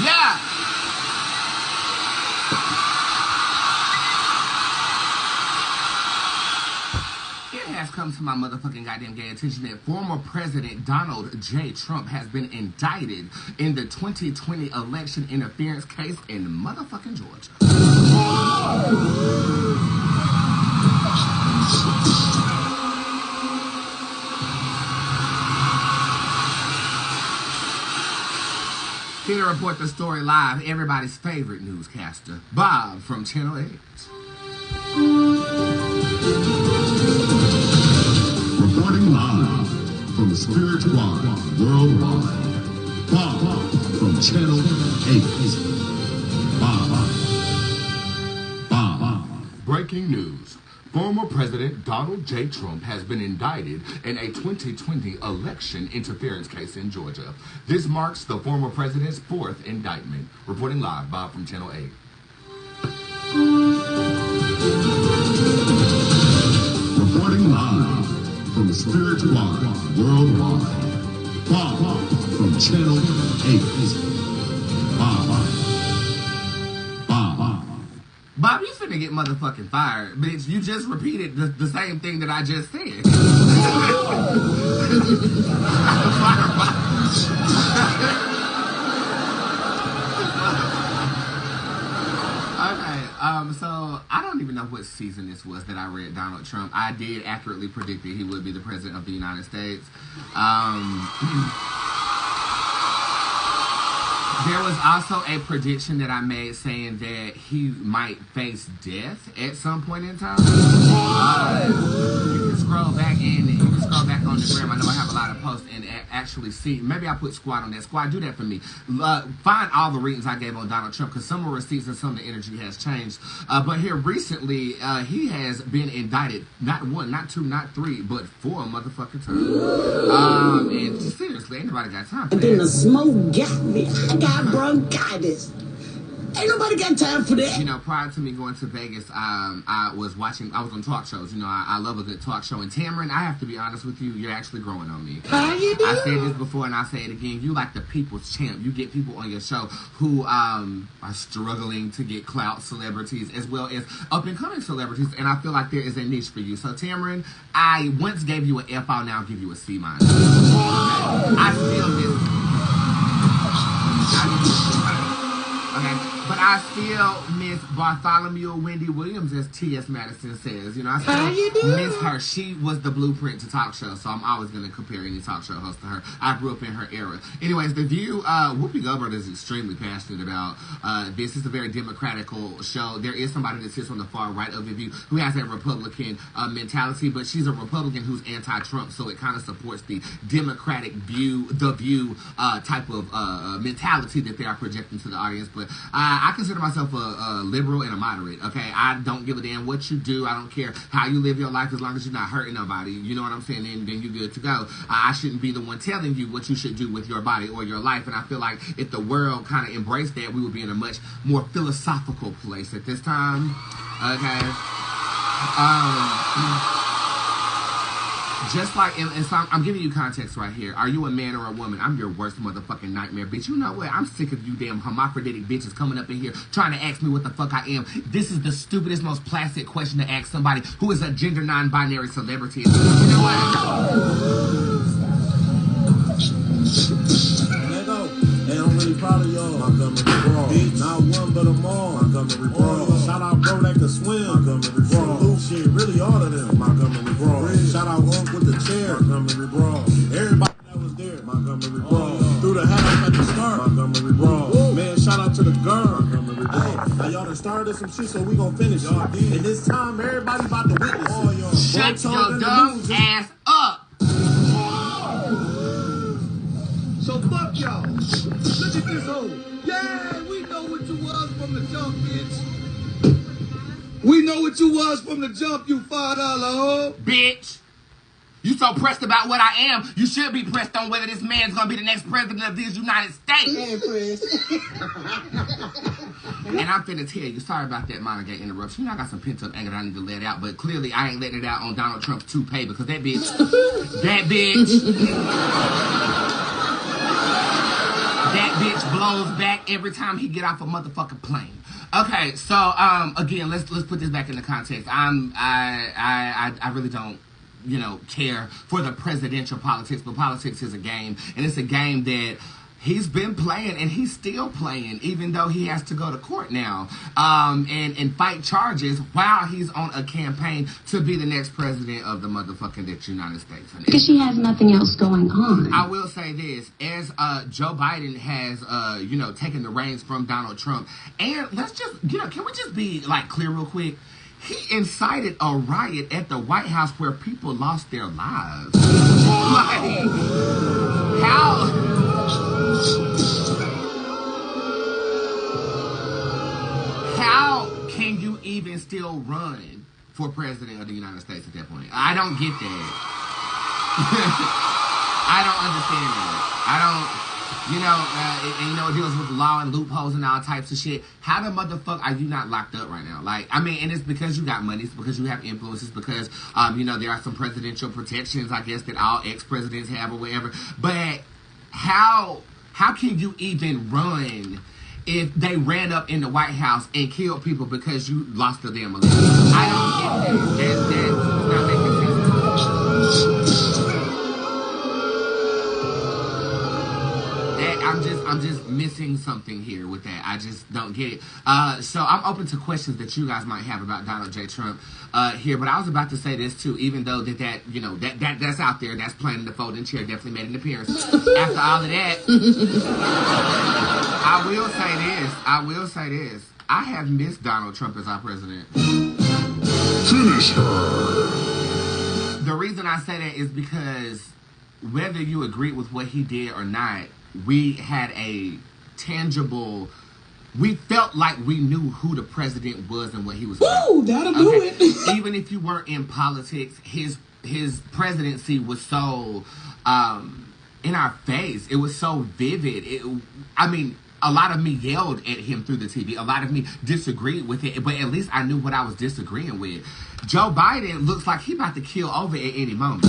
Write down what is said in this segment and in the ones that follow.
Yeah. It has come to my motherfucking goddamn gay attention that former President Donald J. Trump has been indicted in the 2020 election interference case in motherfucking Georgia. Here to report the story live, everybody's favorite newscaster, Bob from Channel 8. Reporting live from the Spirit Squad worldwide, Bob from Channel 8. Bob. Breaking news. Former President Donald J. Trump has been indicted in a 2020 election interference case in Georgia. This marks the former president's fourth indictment. Reporting live, Bob from Channel 8. Reporting live from the Spirit Squad worldwide, Bob from Channel 8. Bob, you finna get motherfucking fired. Bitch, you just repeated the same thing that I just said. Okay, so I don't even know what season this was that I read Donald Trump. I did accurately predict that he would be the president of the United States. There was also a prediction that I made saying that he might face death at some point in time. You can scroll back on the gram. I know I have a lot of posts and actually see. Maybe I put Squad on that. Squad, do that for me. Find all the readings I gave on Donald Trump because some of the receipts and some of the energy has changed. But here recently, he has been indicted not one, not two, not three, but 4 motherfucking times. And seriously, ain't nobody got time for that. And then the smoke got me. I got bronchitis. Ain't nobody got time for that. You know, prior to me going to Vegas, I was on talk shows. You know, I love a good talk show. And Tamron, I have to be honest with you, you're actually growing on me. How you doing? I said this before and I'll say it again. You like the people's champ. You get people on your show who are struggling to get clout, celebrities, as well as up-and-coming celebrities. And I feel like there is a niche for you. So, Tamron, I once gave you an F, I'll now give you a C-. I still miss. Okay. But I still miss Bartholomew Wendy Williams, as T.S. Madison says. You know, I still miss her. She was the blueprint to talk shows, so I'm always going to compare any talk show host to her. I grew up in her era. Anyways, The View, Whoopi Goldberg is extremely passionate about this. Is a very democratical show. There is somebody that sits on the far right of The View who has a Republican mentality, but she's a Republican who's anti-Trump, so it kind of supports the Democratic view, The View type of mentality that they are projecting to the audience. But I consider myself a liberal and a moderate, okay? I don't give a damn what you do. I don't care how you live your life as long as you're not hurting nobody. You know what I'm saying? Then you're good to go. I shouldn't be the one telling you what you should do with your body or your life. And I feel like if the world kind of embraced that, we would be in a much more philosophical place at this time, okay? Just like, and so I'm giving you context right here. Are you a man or a woman? I'm your worst motherfucking nightmare, bitch. You know what? I'm sick of you damn hermaphroditic bitches coming up in here trying to ask me what the fuck I am. This is the stupidest, most plastic question to ask somebody who is a gender non-binary celebrity. You know what? Hey, I'm really proud of y'all. Montgomery Brawl. Bitch, not one but them all. Montgomery Brawl. Shout out bro that can swim. Montgomery Brawl. Salute shit, really all of them. Montgomery Brawl. Shout out Unc with the chair. Montgomery Brawl. Everybody that was there. Montgomery Brawl. Threw the hat up at the start. Montgomery Brawl. Man, shout out to the girl. Montgomery Brawl. Now y'all done started some shit, so we gon' finish y'all. And this time, everybody about to witness all y'all. Shut your dumb ass up. So fuck y'all. Look at this hoe. Yeah, we know what you was from the jump, bitch. We know what you was from the jump, you $5 hoe. Bitch. You so pressed about what I am, you should be pressed on whether this man's gonna be the next president of these United States. And I'm finna tell you, sorry about that minor gay interruption. You know I got some pent-up anger that I need to let out, but clearly I ain't letting it out on Donald Trump's toupee because that bitch, that That bitch blows back every time he get off a motherfucking plane. Okay, so again, let's put this back into context. I really don't, care for the presidential politics, but politics is a game, and it's a game that he's been playing, and he's still playing, even though he has to go to court now and fight charges while he's on a campaign to be the next president of the motherfucking United States. Because she has nothing else going on. I will say this, as Joe Biden has, taken the reins from Donald Trump, and let's just, can we just be, clear real quick? He incited a riot at the White House where people lost their lives. How can you even still run for president of the United States at that point? I don't get that. I don't understand that. It deals with law and loopholes and all types of shit. How the motherfucker are you not locked up right now? And it's because you got money, it's because you have influences, because, there are some presidential protections, I guess, that all ex-presidents have or whatever. But how can you even run if they ran up in the White House and killed people because you lost to them a little? I don't get that. That's not making sense. I'm just missing something here with that. I just don't get it. So I'm open to questions that you guys might have about Donald J. Trump here. But I was about to say this too, even though that's out there, that's playing in the folding chair, definitely made an appearance. After all of that, I will say this. I have missed Donald Trump as our president. Finish her. The reason I say that is because whether you agree with what he did or not, we had a tangible, we felt like we knew who the president was and what he was about. Woo, that'll do it. Even if you weren't in politics, his presidency was so in our face. It was so vivid. A lot of me yelled at him through the TV. A lot of me disagreed with it, but at least I knew what I was disagreeing with. Joe Biden looks like he about to kill over at any moment.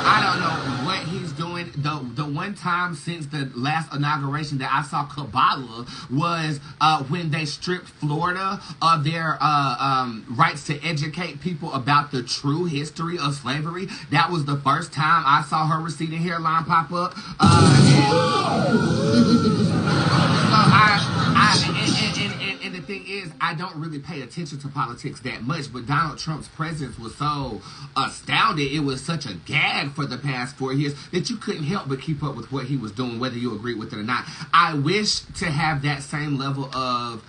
I don't know what he's doing. The one time since the last inauguration that I saw Kabbalah was when they stripped Florida of their rights to educate people about the true history of slavery. That was the first time I saw her receding hairline pop up. And the thing is, I don't really pay attention to politics that much, but Donald Trump's presence was so astounding. It was such a gag for the past 4 years that you couldn't help but keep up with what he was doing, whether you agree with it or not. I wish to have that same level of,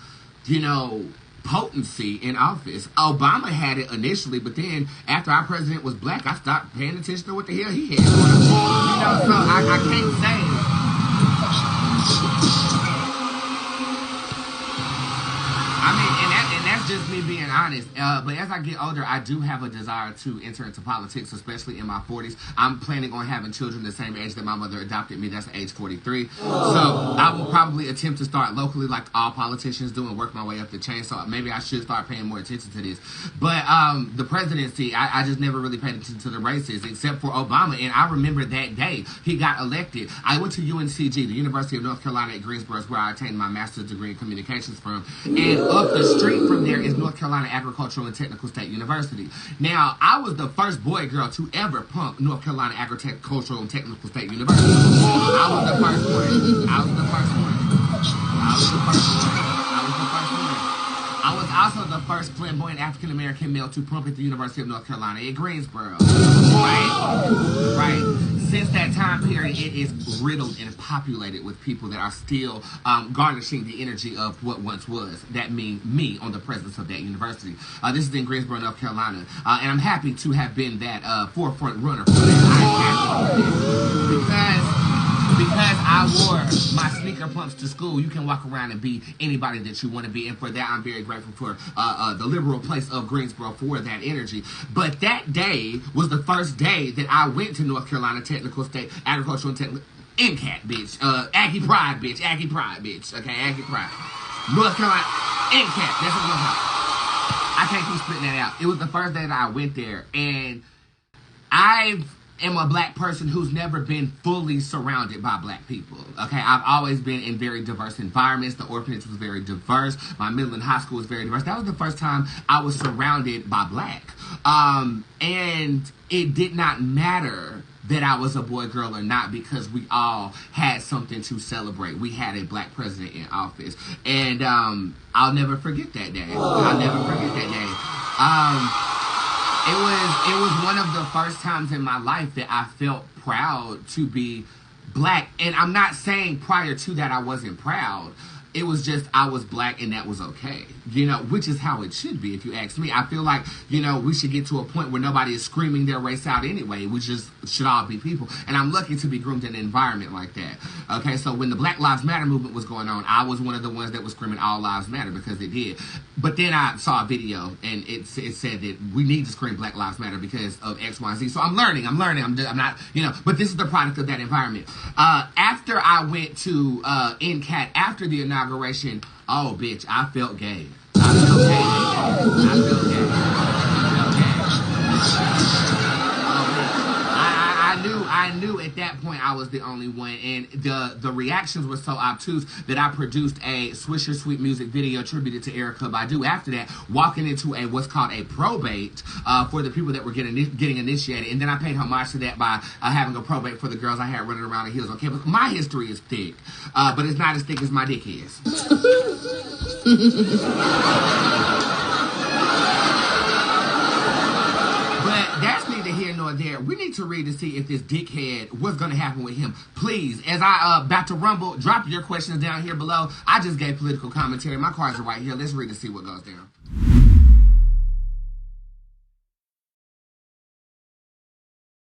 potency in office. Obama had it initially, but then after our president was black, I stopped paying attention to what the hell he had. So I can't say. And that's just me being honest. But as I get older, I do have a desire to enter into politics, especially in my 40s. I'm planning on having children the same age that my mother adopted me. That's age 43. So I will probably attempt to start locally like all politicians do and work my way up the chain. So maybe I should start paying more attention to this. But the presidency, I just never really paid attention to the races except for Obama. And I remember that day he got elected. I went to UNCG, the University of North Carolina at Greensboro, where I attained my master's degree in communications from. And up the street from there is North Carolina Agricultural and Technical State University. Now, I was the first boy girl to ever pump North Carolina Agricultural and Technical State University. I was the first one. I was also the first flamboyant African-American male to pump at the University of North Carolina at Greensboro. Right. Since that time period, it is riddled and populated with people that are still garnishing the energy of what once was. That means me on the presence of that university. This is in Greensboro, North Carolina. And I'm happy to have been that forefront runner for that. Because I wore my sneaker pumps to school, you can walk around and be anybody that you want to be. And for that, I'm very grateful for the liberal place of Greensboro for that energy. But that day was the first day that I went to North Carolina Technical State Agricultural and Technical... NCAT, bitch. Aggie Pride, bitch. Aggie Pride, bitch. Okay, Aggie Pride. North Carolina... NCAT. That's what I'm talking about. I can't keep splitting that out. It was the first day that I went there, and I am a black person who's never been fully surrounded by black people. Okay, I've always been in very diverse environments. The orphanage was very diverse. My middle and high school was very diverse. That was the first time I was surrounded by black. And it did not matter that I was a boy, girl, or not, because we all had something to celebrate. We had a black president in office. And I'll never forget that day. I'll never forget that day. It was one of the first times in my life that I felt proud to be black. And I'm not saying prior to that I wasn't proud. It was just I was black and that was okay. You know, which is how it should be if you ask me. I feel like, you know, we should get to a point where nobody is screaming their race out anyway. We just should all be people. And I'm lucky to be groomed in an environment like that. Okay, so when the Black Lives Matter movement was going on, I was one of the ones that was screaming all lives matter because it did. But then I saw a video and it said that we need to scream Black Lives Matter because of X, Y, Z. So I'm learning. I'm not, you know, but this is the product of that environment. After I went to NCAT, after the inauguration, oh, bitch, I felt gay. I felt gay. I felt gay. I knew at that point I was the only one, and the reactions were so obtuse that I produced a Swisher Sweet music video attributed to Erykah Badu after that, walking into a what's called a probate for the people that were getting initiated, and then I paid homage to that by having a probate for the girls I had running around in heels on campus. My history is thick, but it's not as thick as my dick is. But that's neither here nor there. We need to read to see if this dickhead, what's going to happen with him. Please, as I about to rumble, drop your questions down here below. I just gave political commentary. My cards are right here. Let's read to see what goes down.